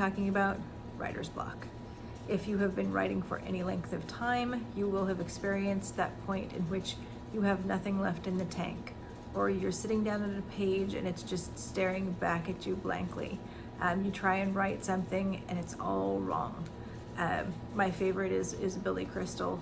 talking about? Writer's block. If you have been writing for any length of time, you will have experienced that point in which you have nothing left in the tank, or you're sitting down at a page and it's just staring back at you blankly. You try and write something and it's all wrong. My favorite is Billy Crystal,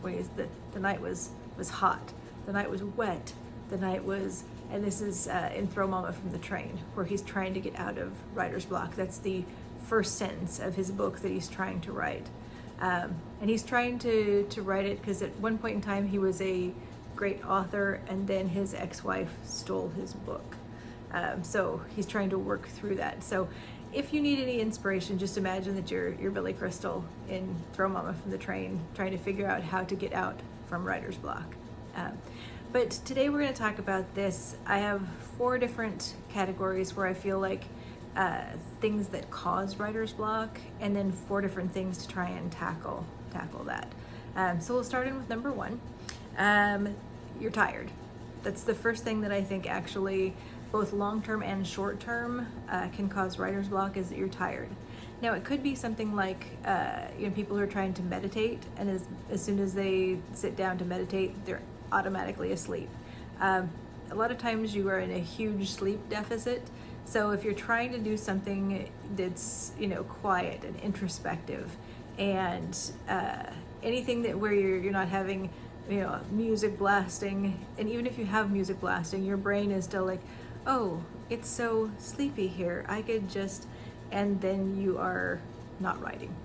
where the night was hot, the night was wet, the night was, and this is in Throw Mama from the Train, where he's trying to get out of writer's block. That's the first sentence of his book that he's trying to write. And he's trying to write it because at one point in time he was a great author, and then his ex-wife stole his book. So he's trying to work through that. So if you need any inspiration, just imagine that you're Billy Crystal in Throw Mama from the Train, trying to figure out how to get out from writer's block. But today we're going to talk about this. I have 4 different categories where I feel like things that cause writer's block, and then 4 different things to try and tackle that. So we'll start in with number 1. You're tired. That's the first thing that I think actually both long-term and short-term can cause writer's block, is that you're tired. Now it could be something like people who are trying to meditate, and as soon as they sit down to meditate, they're automatically asleep. A lot of times you are in a huge sleep deficit. So if you're trying to do something that's quiet and introspective, and anything that where you're not having music blasting, and even if you have music blasting, your brain is still like, oh, it's so sleepy here, I could just, and then you are not writing.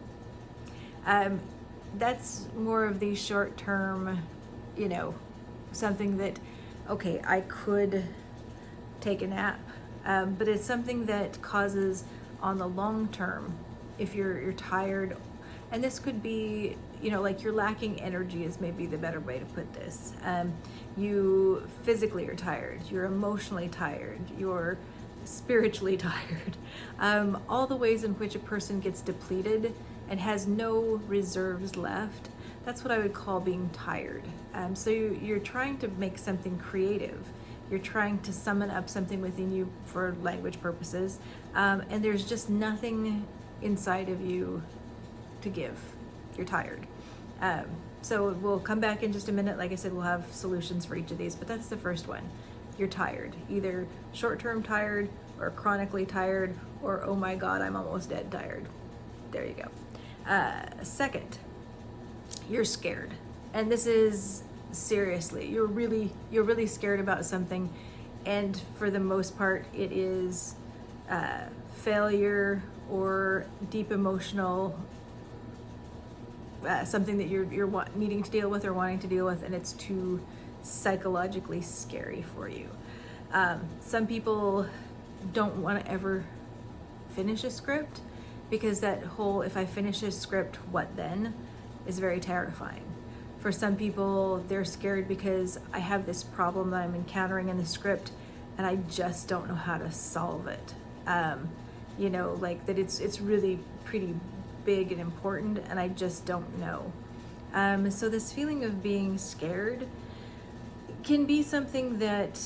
That's more of the short term, something that, okay, I could take a nap, but it's something that causes on the long term, if you're tired, and this could be, like you're lacking energy is maybe the better way to put this. You physically are tired, you're emotionally tired, you're spiritually tired. All the ways in which a person gets depleted and has no reserves left, that's what I would call being tired. So you're trying to make something creative. You're trying to summon up something within you for language purposes, and there's just nothing inside of you to give. You're tired. So we'll come back in just a minute. Like I said, we'll have solutions for each of these, but that's the first one. You're tired, either short-term tired or chronically tired, or oh my God, I'm almost dead tired. There you go. Second, you're scared. And this is seriously, you're really scared about something. And for the most part, it is failure or deep emotional, something that you're needing to deal with or wanting to deal with, and it's too psychologically scary for you. Some people don't want to ever finish a script, because that whole, if I finish a script, what then, is very terrifying. For some people, they're scared because I have this problem that I'm encountering in the script and I just don't know how to solve it. Like that it's really pretty big and important and I just don't know. So this feeling of being scared can be something that,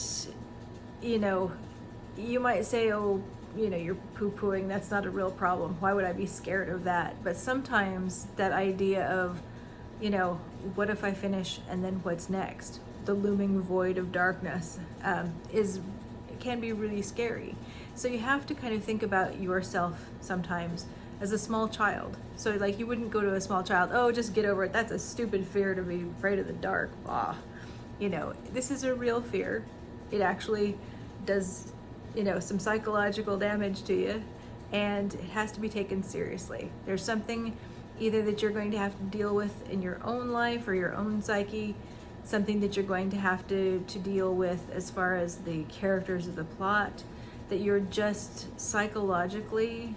you might say, oh, you're poo-pooing, that's not a real problem. Why would I be scared of that? But sometimes that idea of, what if I finish and then what's next? The looming void of darkness can be really scary. So you have to kind of think about yourself sometimes as a small child. So like you wouldn't go to a small child, oh, just get over it. That's a stupid fear to be afraid of the dark. This is a real fear. It actually does, some psychological damage to you, and it has to be taken seriously. There's something either that you're going to have to deal with in your own life or your own psyche, something that you're going to have to deal with as far as the characters of the plot, that you're just psychologically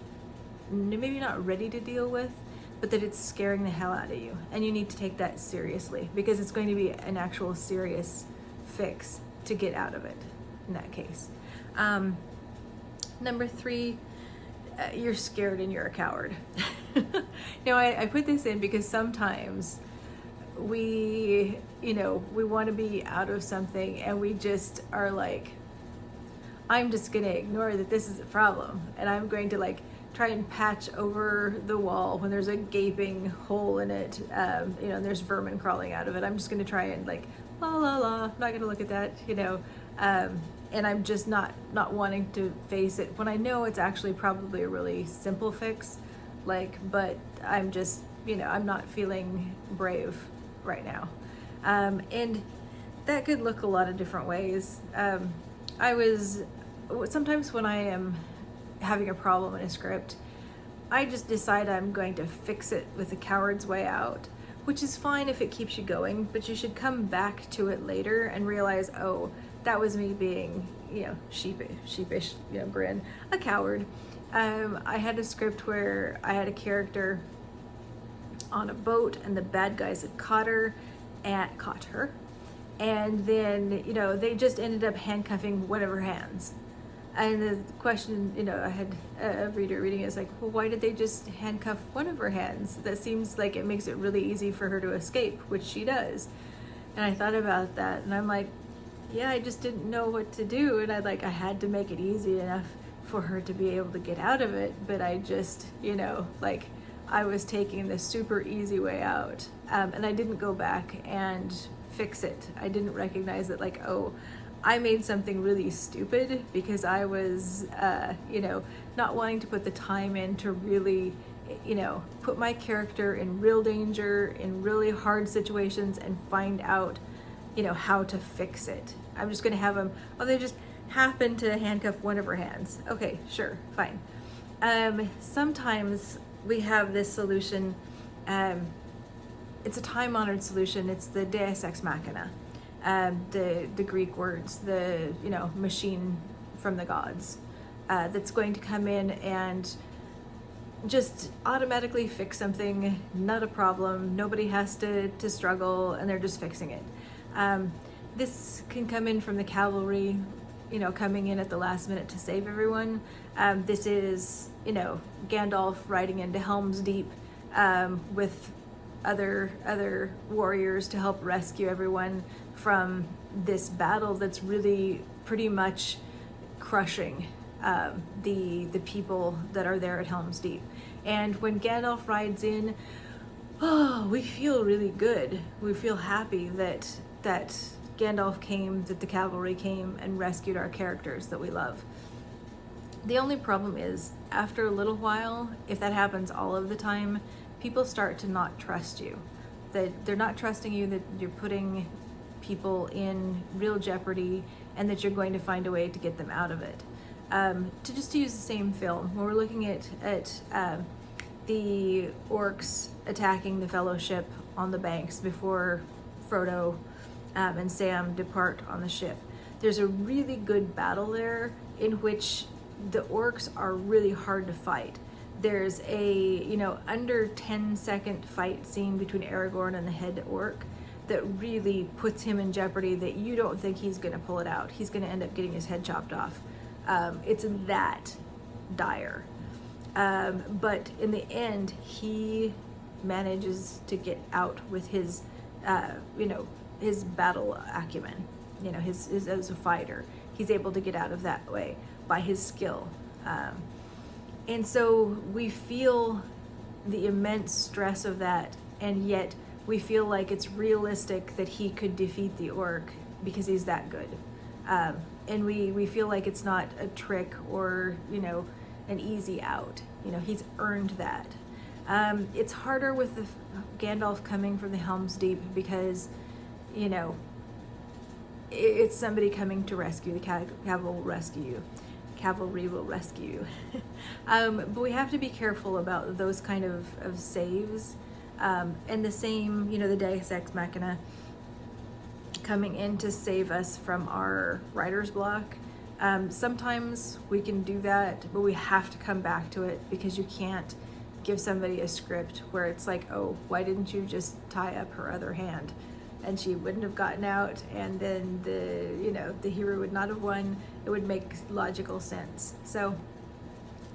maybe not ready to deal with, but that it's scaring the hell out of you. And you need to take that seriously, because it's going to be an actual serious fix to get out of it in that case. Number 3, you're scared and you're a coward. Now, I put this in because sometimes we want to be out of something and we just are like, I'm just going to ignore that this is a problem and I'm going to try and patch over the wall when there's a gaping hole in it, you know, and there's vermin crawling out of it. I'm just going to try and like, la la la, I'm not going to look at that, you know, and I'm just not wanting to face it when I know it's actually probably a really simple fix, like, but I'm just, you know, I'm not feeling brave right now. And that could look a lot of different ways. Sometimes when I am having a problem in a script, I just decide I'm going to fix it with the coward's way out, which is fine if it keeps you going, but you should come back to it later and realize, oh, that was me being, you know, sheepish, you know, grin, a coward. I had a script where I had a character on a boat and the bad guys had caught her, and then, you know, they just ended up handcuffing one of her hands. And the question, you know, I had a reader reading it, it's like, well, why did they just handcuff one of her hands? That seems like it makes it really easy for her to escape, which she does. And I thought about that, and I'm like, yeah, I just didn't know what to do, and I had to make it easy enough for her to be able to get out of it, but I just, you know, like, I was taking the super easy way out, and I didn't go back and fix it. I didn't recognize that, like, oh, I made something really stupid because I was, you know, not wanting to put the time in to really, you know, put my character in real danger, in really hard situations, and find out, you know, how to fix it. I'm just going to have them, oh, they just happened to handcuff one of her hands. Okay, sure, fine. Sometimes we have this solution. It's a time-honored solution. It's the Deus Ex Machina. The Greek words, the, you know, machine from the gods, that's going to come in and just automatically fix something, not a problem, nobody has to struggle, and they're just fixing it. This can come in from the cavalry, you know, coming in at the last minute to save everyone. This is, you know, Gandalf riding into Helm's Deep with other warriors to help rescue everyone from this battle that's really pretty much crushing the people that are there at Helm's Deep. And when Gandalf rides in, oh, we feel really good. We feel happy that Gandalf came, that the cavalry came and rescued our characters that we love. The only problem is, after a little while, if that happens all of the time, people start to not trust you. That they're not trusting you, that you're putting people in real jeopardy, and that you're going to find a way to get them out of it. To use the same film, when we're looking at the orcs attacking the Fellowship on the banks before Frodo and Sam depart on the ship, there's a really good battle there in which the orcs are really hard to fight. There's a, you know, under 10-second fight scene between Aragorn and the head orc that really puts him in jeopardy, that you don't think he's going to pull it out. He's going to end up getting his head chopped off. It's that dire. But in the end, he manages to get out with his, you know, his battle acumen, you know, his as a fighter. He's able to get out of that way by his skill. And so we feel the immense stress of that, and yet we feel like it's realistic that he could defeat the orc because he's that good. And we feel like it's not a trick or, you know, an easy out. You know, he's earned that. It's harder with the Gandalf coming from the Helm's Deep because, you know, it's somebody coming to rescue. The cavalry will rescue you. Cavalry will rescue you. But we have to be careful about those kind of saves. And the same, you know, the Deus Ex Machina coming in to save us from our writer's block. Sometimes we can do that, but we have to come back to it, because you can't give somebody a script where it's like, oh, why didn't you just tie up her other hand? And she wouldn't have gotten out, and then the hero would not have won. It would make logical sense. So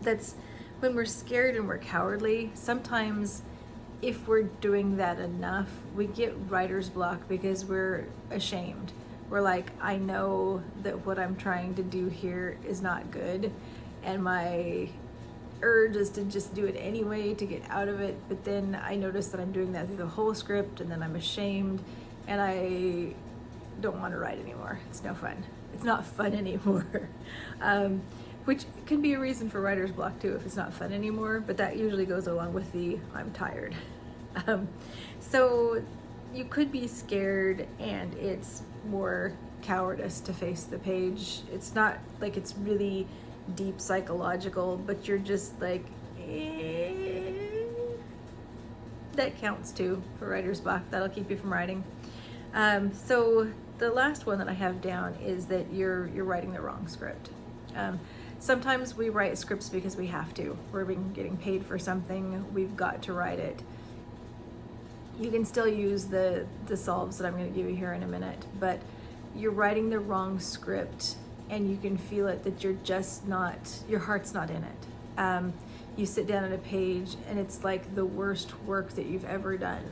that's when we're scared and we're cowardly. Sometimes if we're doing that enough, we get writer's block because we're ashamed. We're like, I know that what I'm trying to do here is not good, and my urge is to just do it anyway to get out of it, but then I notice that I'm doing that through the whole script, and then I'm ashamed, and I don't want to write anymore. It's no fun. It's not fun anymore. Which can be a reason for writer's block too, if it's not fun anymore, but that usually goes along with the I'm tired. So you could be scared, and it's more cowardice to face the page. It's not like it's really deep psychological, but you're just like, that counts too for writer's block. That'll keep you from writing. So the last one that I have down is that you're writing the wrong script. Sometimes we write scripts because we have to. We're getting paid for something. We've got to write it. You can still use the solves that I'm going to give you here in a minute, but you're writing the wrong script, and you can feel it that you're just not, your heart's not in it. You sit down at a page, and it's like the worst work that you've ever done.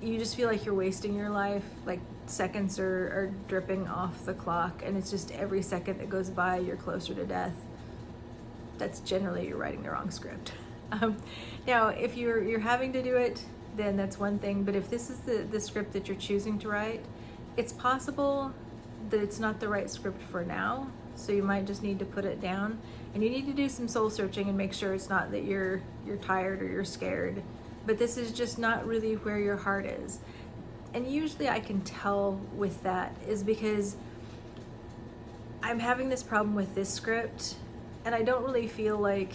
You just feel like you're wasting your life, like seconds are dripping off the clock, and it's just every second that goes by, you're closer to death. That's generally you're writing the wrong script. Now, if you're having to do it, then that's one thing, but if this is the script that you're choosing to write, it's possible that it's not the right script for now, so you might just need to put it down, and you need to do some soul searching and make sure it's not that you're tired or you're scared, but this is just not really where your heart is. And usually I can tell with that is because I'm having this problem with this script, and I don't really feel like,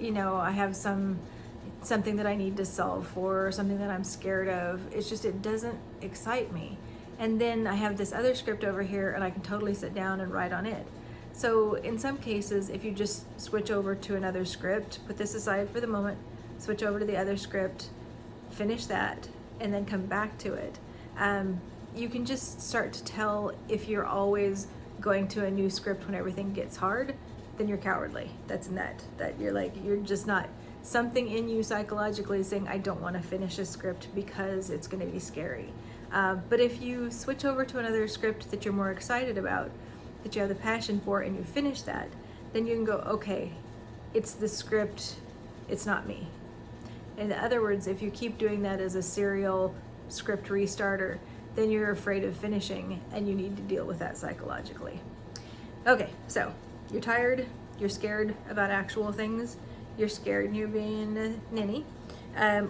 I have something that I need to solve for, or something that I'm scared of. It's just, it doesn't excite me. And then I have this other script over here, and I can totally sit down and write on it. So in some cases, if you just switch over to another script, put this aside for the moment, switch over to the other script, finish that, and then come back to it. You can just start to tell if you're always going to a new script when everything gets hard, then you're cowardly. That's that you're just not, something in you psychologically is saying, I don't want to finish a script because it's going to be scary. But if you switch over to another script that you're more excited about, that you have the passion for, and you finish that, then you can go, okay, it's the script, it's not me. In other words, if you keep doing that as a serial script restarter, then you're afraid of finishing, and you need to deal with that psychologically. Okay, so you're tired, you're scared about actual things, you're scared you're being a ninny,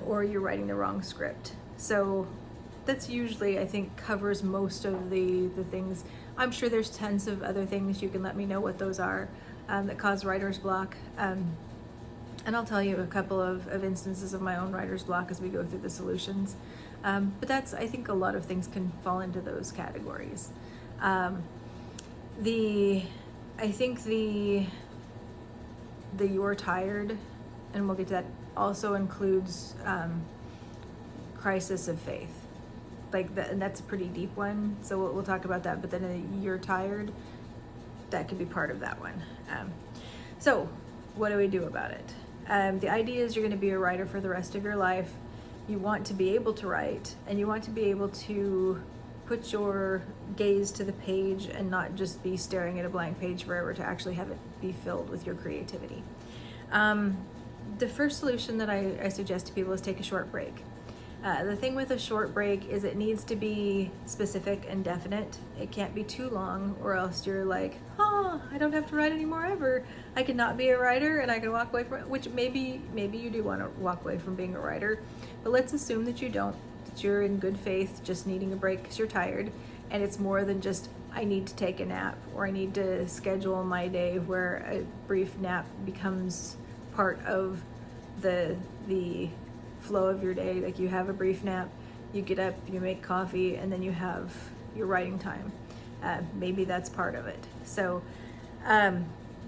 or you're writing the wrong script. So that's usually, I think, covers most of the things. I'm sure there's tons of other things. You can let me know what those are that cause writer's block. And I'll tell you a couple of instances of my own writer's block as we go through the solutions. But that's, I think a lot of things can fall into those categories. I think the you're tired, and we'll get to that, also includes crisis of faith. Like that, and that's a pretty deep one, so we'll talk about that. But then you're tired, that could be part of that one. So what do we do about it? The idea is you're going to be a writer for the rest of your life. You want to be able to write, and you want to be able to put your gaze to the page and not just be staring at a blank page forever, to actually have it be filled with your creativity. The first solution that I suggest to people is take a short break. The thing with a short break is it needs to be specific and definite. It can't be too long, or else you're like, I don't have to write anymore ever. I can not be a writer, and I can walk away from it, which maybe you do want to walk away from being a writer, but let's assume that you don't, that you're in good faith just needing a break because you're tired, and it's more than just, I need to take a nap, or I need to schedule my day where a brief nap becomes part of the flow of your day. Like, you have a brief nap, you get up, you make coffee, and then you have your writing time. Maybe that's part of it. So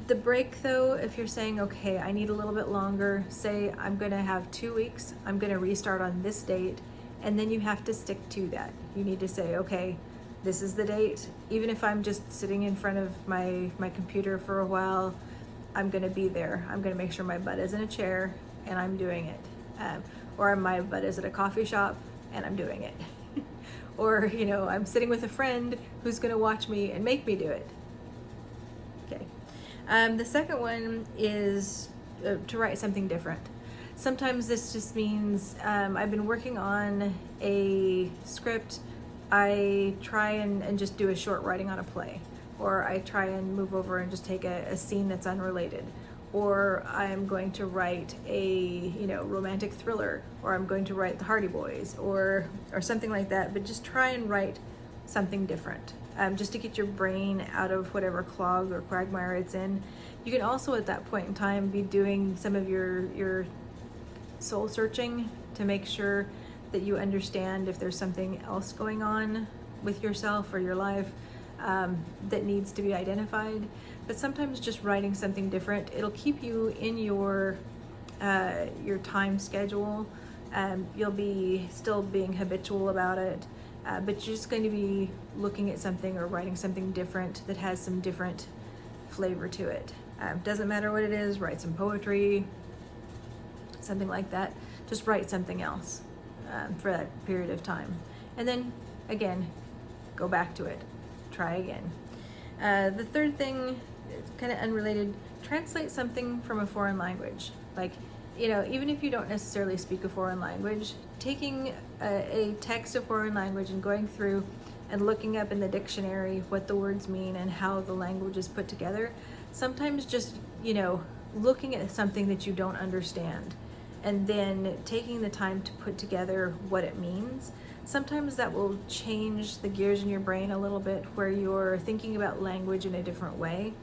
the break, though, if you're saying, okay, I need a little bit longer, say I'm going to have 2 weeks, I'm going to restart on this date, and then you have to stick to that. You need to say, okay, this is the date. Even if I'm just sitting in front of my computer for a while, I'm going to be there. I'm going to make sure my butt is in a chair and I'm doing it. Or my butt is at a coffee shop and I'm doing it. Or, I'm sitting with a friend who's going to watch me and make me do it. Okay. The second one is to write something different. Sometimes this just means I've been working on a script. I try and just do a short writing on a play, or I try and move over and just take a scene that's unrelated, or I'm going to write a romantic thriller, or I'm going to write The Hardy Boys, or something like that. But just try and write something different, just to get your brain out of whatever clog or quagmire it's in. You can also at that point in time be doing some of your soul searching to make sure that you understand if there's something else going on with yourself or your life that needs to be identified. But sometimes just writing something different, it'll keep you in your time schedule. You'll be still being habitual about it, but you're just going to be looking at something or writing something different that has some different flavor to it. Doesn't matter what it is, write some poetry, something like that. Just write something else for that period of time. And then, again, go back to it. Try again. The third thing, kind of unrelated, translate something from a foreign language. Like, even if you don't necessarily speak a foreign language, taking a text of foreign language and going through and looking up in the dictionary what the words mean and how the language is put together. Sometimes just, looking at something that you don't understand and then taking the time to put together what it means, sometimes that will change the gears in your brain a little bit, where you're thinking about language in a different way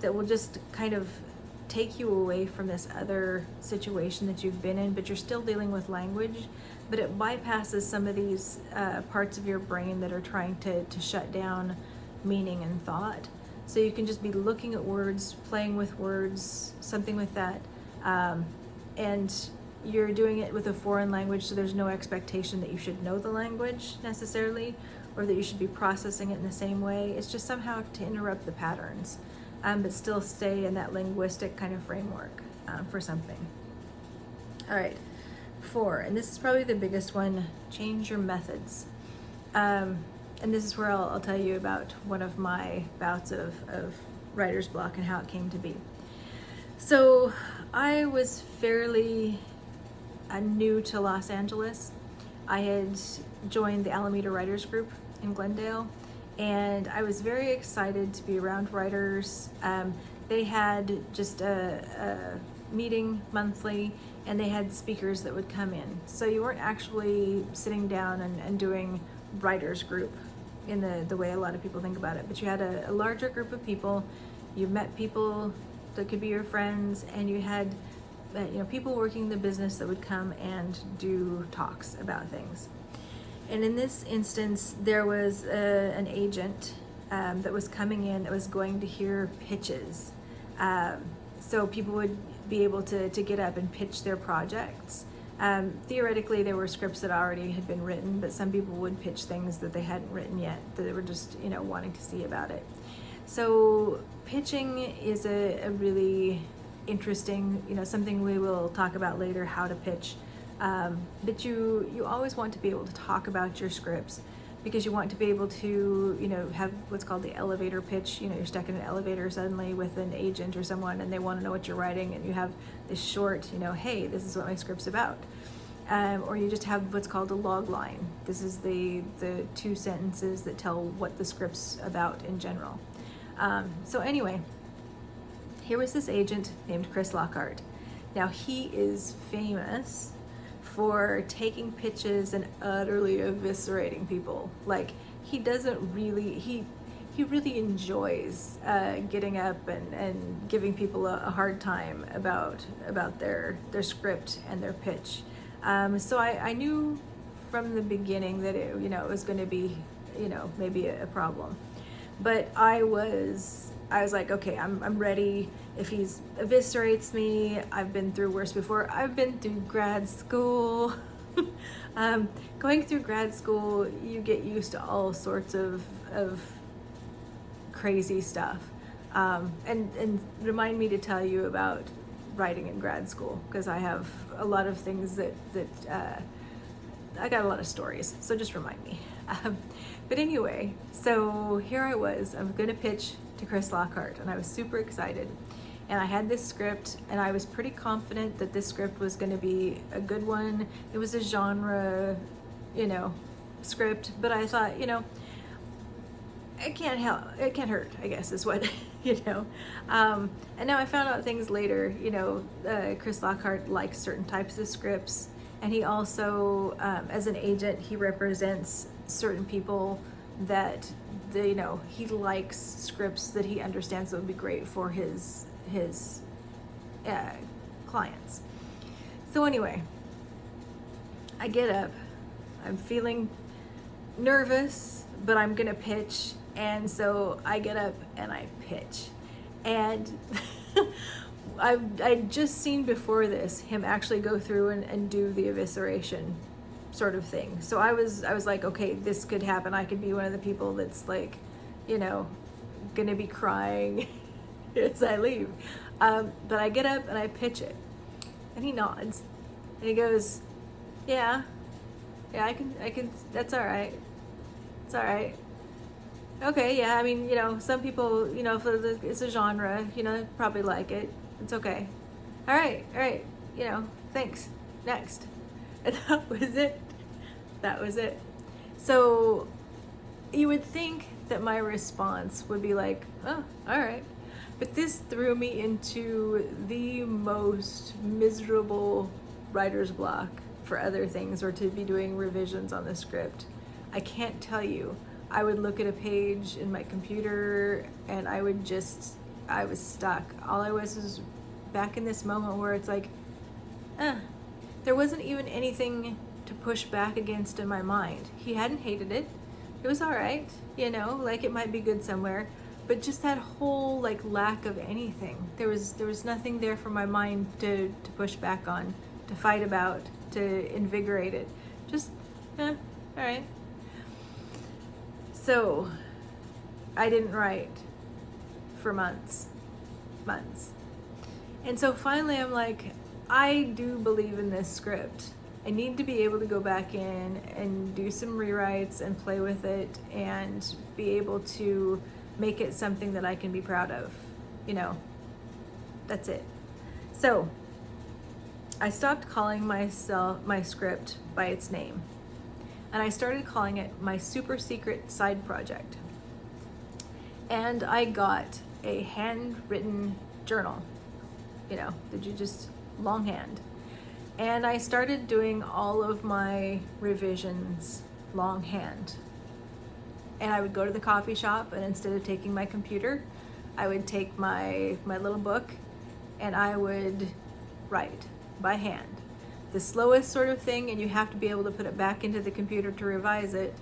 that will just kind of take you away from this other situation that you've been in, but you're still dealing with language, but it bypasses some of these parts of your brain that are trying to shut down meaning and thought. So you can just be looking at words, playing with words, something with that, and you're doing it with a foreign language, so there's no expectation that you should know the language necessarily, or that you should be processing it in the same way. It's just somehow to interrupt the patterns, but still stay in that linguistic kind of framework for something. All right, 4, and this is probably the biggest one, change your methods. And this is where I'll tell you about one of my bouts of writer's block and how it came to be. So I was fairly new to Los Angeles. I had joined the Alameda Writers Group in Glendale, and I was very excited to be around writers. They had just a meeting monthly, and they had speakers that would come in. So you weren't actually sitting down and doing writers group in the way a lot of people think about it, but you had a larger group of people. You met people that could be your friends, and you had people working the business that would come and do talks about things. And in this instance, there was an agent that was coming in that was going to hear pitches. So people would be able to get up and pitch their projects. Theoretically, there were scripts that already had been written, but some people would pitch things that they hadn't written yet, that they were just wanting to see about it. So pitching is a really interesting, something we will talk about later, how to pitch. But you always want to be able to talk about your scripts, because you want to be able to, have what's called the elevator pitch. You're stuck in an elevator suddenly with an agent or someone, and they want to know what you're writing, and you have this short, hey, this is what my script's about. Or you just have what's called a log line. This is the 2 sentences that tell what the script's about in general. So anyway, here was this agent named Chris Lockhart. Now, he is famous for taking pitches and utterly eviscerating people. Like, he doesn't really, he really enjoys getting up and giving people a hard time about their script and their pitch. So I knew from the beginning that it was going to be maybe a problem. But I was like, okay, I'm ready. If he eviscerates me, I've been through worse before. I've been through grad school. Going through grad school, you get used to all sorts of crazy stuff. And remind me to tell you about writing in grad school, because I have a lot of things that I got a lot of stories, so just remind me. But anyway, so here I was, I'm going to pitch to to Chris Lockhart, and I was super excited. And I had this script, and I was pretty confident that this script was going to be a good one. It was a genre, script, but I thought, it can't hurt, I guess, is what, and now I found out things later, Chris Lockhart likes certain types of scripts, and he also, as an agent, he represents certain people that, he likes scripts that he understands that would be great for his clients. So anyway, I get up, I'm feeling nervous, but I'm gonna pitch, and so I get up and I pitch, and I'd just seen before this him actually go through and do the evisceration sort of thing. So I was like, okay, this could happen. I could be one of the people that's like, gonna be crying as I leave. But I get up and I pitch it, and he nods, and he goes, yeah, I can, that's all right. It's all right. Okay, yeah, I mean, some people, if it's a genre, probably like it. It's okay. All right, thanks. Next. And that was it. So you would think that my response would be like, oh, all right. But this threw me into the most miserable writer's block for other things, or to be doing revisions on the script. I can't tell you. I would look at a page in my computer and I was stuck. All I was back in this moment where it's like, there wasn't even anything to push back against in my mind. He hadn't hated it. It was all right, like it might be good somewhere, but just that whole lack of anything. There was nothing there for my mind to push back on, to fight about, to invigorate it. Just, all right. So I didn't write for months. And so finally I'm like, I do believe in this script. I need to be able to go back in and do some rewrites and play with it and be able to make it something that I can be proud of. That's it. So I stopped calling my script by its name, and I started calling it my super secret side project. And I got a handwritten journal, that you just longhand. And I started doing all of my revisions longhand. And I would go to the coffee shop, and instead of taking my computer, I would take my little book, and I would write by hand. The slowest sort of thing, and you have to be able to put it back into the computer to revise it.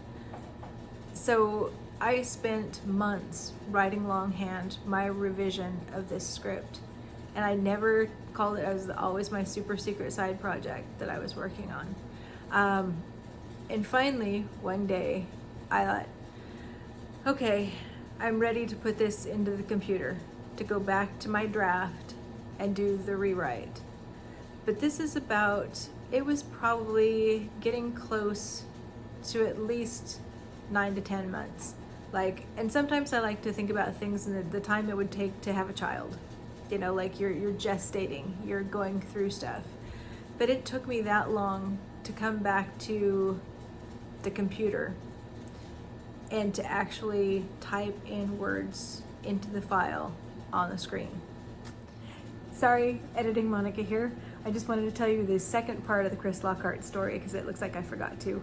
So I spent months writing longhand my revision of this script, and I never called it. It was always my super secret side project that I was working on. And finally, one day, I thought, okay, I'm ready to put this into the computer, to go back to my draft and do the rewrite. But this is it was probably getting close to at least 9 to 10 months. And sometimes I like to think about things in the time it would take to have a child. You're gestating, you're going through stuff. But it took me that long to come back to the computer and to actually type in words into the file on the screen. Sorry, editing Monica here. I just wanted to tell you the second part of the Chris Lockhart story because it looks like I forgot to.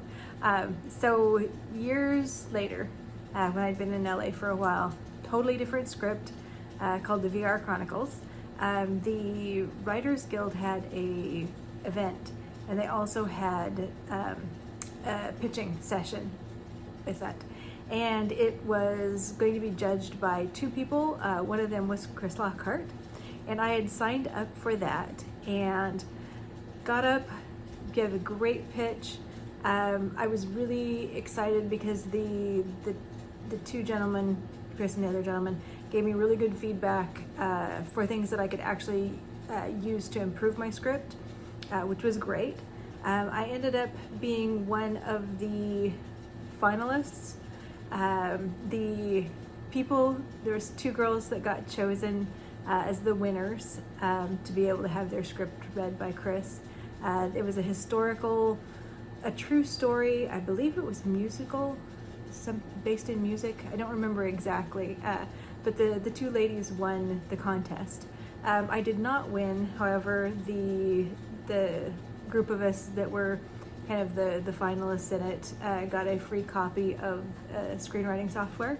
So years later, when I'd been in LA for a while, totally different script called the VR Chronicles. The Writers Guild had a event, and they also had a pitching session with that. And it was going to be judged by 2 people. One of them was Chris Lockhart, and I had signed up for that and got up, gave a great pitch. I was really excited because the 2 gentlemen, Chris and the other gentleman, gave me really good feedback for things that I could actually use to improve my script, which was great. I ended up being one of the finalists. The there was 2 girls that got chosen as the winners to be able to have their script read by Chris. It was a true story. I believe it was musical, based in music. I don't remember exactly, but the 2 ladies won the contest. I did not win, however, the group of us that were kind of the finalists in it got a free copy of screenwriting software.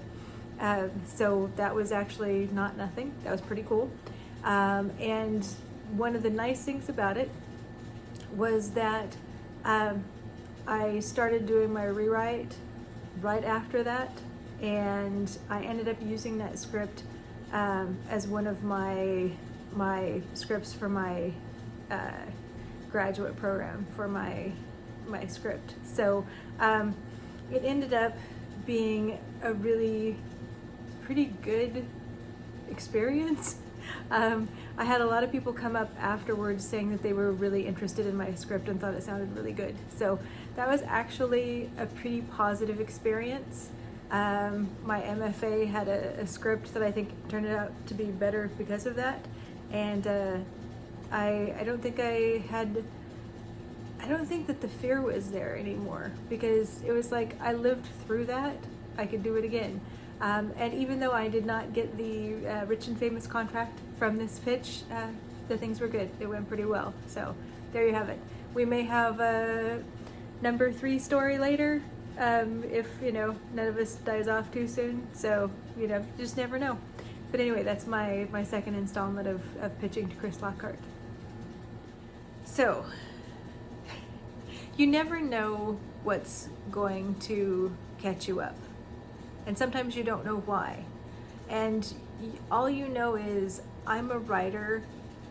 So that was actually not nothing. That was pretty cool. And one of the nice things about it was that I started doing my rewrite right after that, and I ended up using that script as one of my scripts for my graduate program for my script. So it ended up being a really pretty good experience. I had a lot of people come up afterwards saying that they were really interested in my script and thought it sounded really good. So that was actually a pretty positive experience. My MFA had a script that I think turned out to be better because of that. And I don't think that the fear was there anymore, because it was like I lived through that. I could do it again. And even though I did not get the Rich and Famous contract from this pitch, the things were good. It went pretty well. So there you have it. We may have a number 3 story later, if none of us dies off too soon. So you just never know. But anyway, that's my second installment of pitching to Chris Lockhart. So you never know what's going to catch you up. And sometimes you don't know why. And all you know is, I'm a writer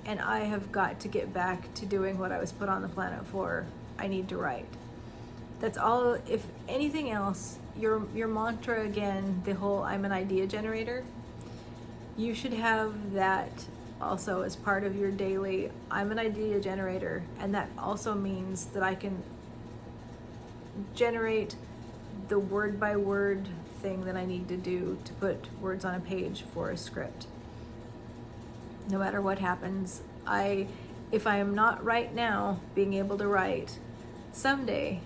and I have got to get back to doing what I was put on the planet for. I need to write. That's all. If anything else, your mantra again, the whole I'm an idea generator, you should have that also as part of your daily, I'm an idea generator. And that also means that I can generate the word by word thing that I need to do to put words on a page for a script. No matter what happens, if I am not right now being able to write, someday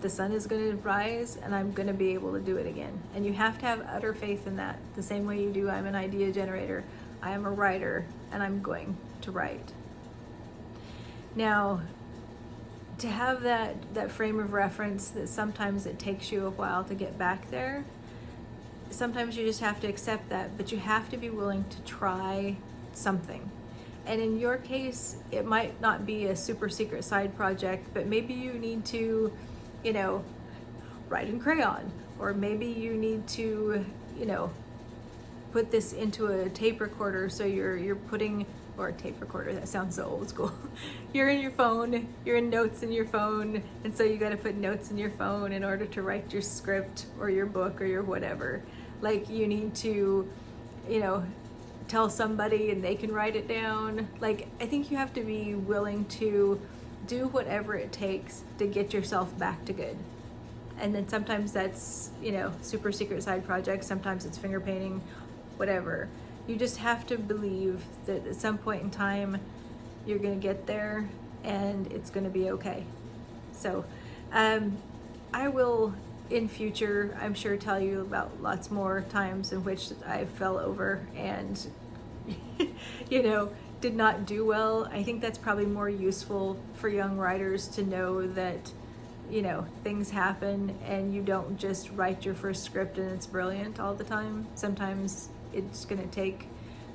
the sun is going to rise and I'm going to be able to do it again. And you have to have utter faith in that, the same way you do I'm an idea generator. I am a writer and I'm going to write. Now, to have that frame of reference, that sometimes it takes you a while to get back there, sometimes you just have to accept that, but you have to be willing to try something. And in your case, it might not be a super secret side project, but maybe you need to, write in crayon, or maybe you need to, put this into a tape recorder, so you're putting, or a tape recorder, that sounds so old school. You're in your phone, you're in notes in your phone, and so you got to put notes in your phone in order to write your script or your book or your whatever. Like, you need to, tell somebody and they can write it down. Like, I think you have to be willing to do whatever it takes to get yourself back to good. And then sometimes that's, super secret side projects, sometimes it's finger painting, whatever. You just have to believe that at some point in time you're going to get there and it's going to be okay. So I will in future, I'm sure, tell you about lots more times in which I fell over and did not do well. I think that's probably more useful for young writers to know that things happen and you don't just write your first script and it's brilliant all the time. Sometimes it's going to take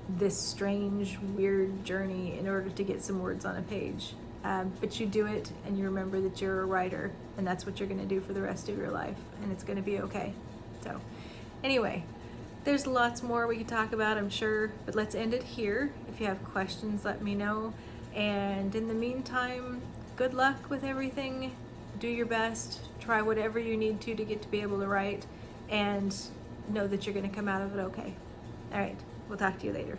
this strange, weird journey in order to get some words on a page. But you do it and you remember that you're a writer, and that's what you're going to do for the rest of your life, and it's going to be okay. So anyway, there's lots more we could talk about, I'm sure, but let's end it here. If you have questions, let me know. And in the meantime, good luck with everything. Do your best. Try whatever you need to get to be able to write, and know that you're going to come out of it okay. All right, we'll talk to you later.